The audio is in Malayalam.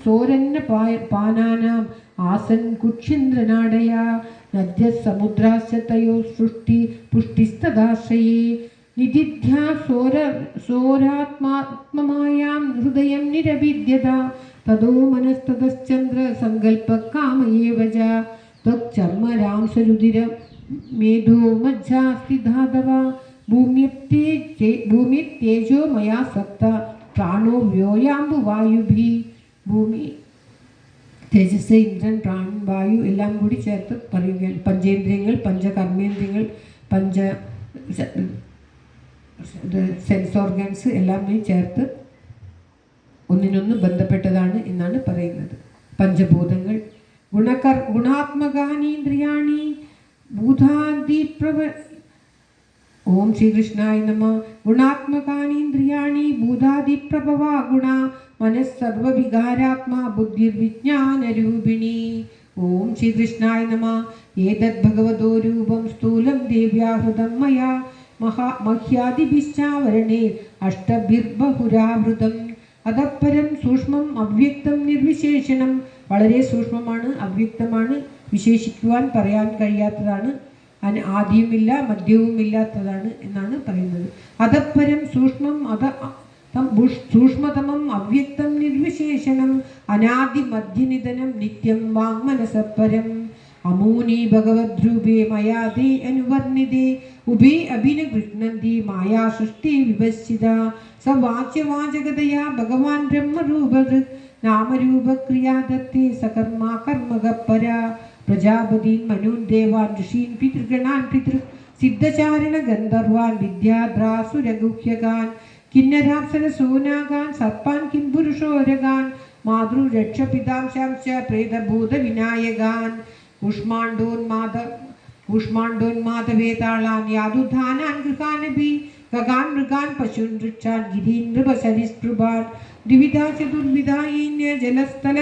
സോരന്ന പാനാനാം ആസൻ കുക്ഷിന്ദ്രനാടയാ നദ്യ സമുദ്രാശ്ചതയോ സൃഷ്ടി പുഷ്ടിസ്തദാശ്രയേ നിദിധ്യാ സോരാത്മാത്മമായാം ഹൃദയം നിരവിദ്യത തദോ മനസ്തതശ്ചന്ദ്ര സങ്കൽപ്പകാമയേവ ച ത്വക്ചർമ്മരാംസരുതിരം മേധോ മജ്ജാസ്തി ധാതവ ഭൂമിത്തേജോ മയാ സപ്ത പ്രാണോ വ്യോയാമ്പു വായുഭി. ഭൂമി, തേജസ്, ഇന്ദ്രൻ, പ്രാണൻ, വായു എല്ലാം കൂടി ചേർത്ത് പറയുകയാണ്. പഞ്ചേന്ദ്രിയങ്ങൾ, പഞ്ചകർമ്മേന്ദ്രിയങ്ങൾ, സെൻസ് ഓർഗൻസ് എല്ലാം ചേർത്ത് ഒന്നിനൊന്ന് ബന്ധപ്പെട്ടതാണ് എന്നാണ് പറയുന്നത്. പഞ്ചഭൂതങ്ങൾ ഗുണാത്മകാനീന്ദ്രിയാണി ഭൂതാദിപ്രവ. ഓം ശ്രീകൃഷ്ണായ നമ. ഗുണാത്മകാനീന്ദ്രിയാണി ഭൂതാദിപ്രഭവാ ഗുണ മനസ്സർവവികാരാത്മാ ബുദ്ധിർവിജ്ഞാനരൂപിണി. ഓം ശ്രീകൃഷ്ണായ നമ. ഏതദ് ഭഗവതോ രൂപം സ്ഥൂലം ദേവ്യാഹൃതം മയാ മഹ്യാദിഭിശ്ചാവരണേ അഷ്ടഭിർബഹുരാവൃതം. അതപ്പരം സൂക്ഷ്മം അവ്യക്തം നിർവിശേഷണം. വളരെ സൂക്ഷ്മമാണ്, അവ്യക്തമാണ്, വിശേഷിക്കുവാൻ പറയാൻ കഴിയാത്തതാണ്, ആദ്യവുമില്ല മധ്യവുമില്ലാത്തതാണ് എന്നാണ് പറയുന്നത്. അതപ്പരം സൂക്ഷ്മം സൂക്ഷ്മതമം അവ്യക്തം നിർവിശേഷണം അനാദിമധ്യനിധനം നിത്യം വാങ്മനസപരം. അമൂനി ഭഗവദ്രൂപേ മയാതേ അനുവർണിതേ ഉഭേ അഭിനഗൃഹ്ണന്തി മായാ സൃഷ്ടി വിഭജിത. സ വാച്യവാചകതയാ ഭഗവാൻ ബ്രഹ്മരൂപദൃക് നാമരൂപക്രിയാദത്തേ സകർമാ കർമ്മകപര. പ്രജാപതീൻ മനൂൻ ദേവാൻ ഋഷീൻ പിതൃഗണാൻ പിതൃ സിദ്ധചാരണ ഗന്ധർവാൻ വിദ്യാദ്രാസുരഗുഹ്യകാൻ കിന്നരാപ്സരസൂനാകാൻ സർപ്പാൻ കിംപുരുഷോരകാൻ മാതൃരക്ഷപിതാംശാംശ പ്രേതഭൂത വിനായകാൻ ഊഷ്മാണ്ഡോന്മാദവേതാളാൻ യാതുധാനാൻ ഗൃഹാനഭി ഗഗാൻ മൃഗാൻ പശുൻ വൃക്ഷാൻ ഗിരീൻ നൃപസരിസ്പൃഭാൻ ദ്വിവിധാ ചതുർവിധാ ജലസ്ഥല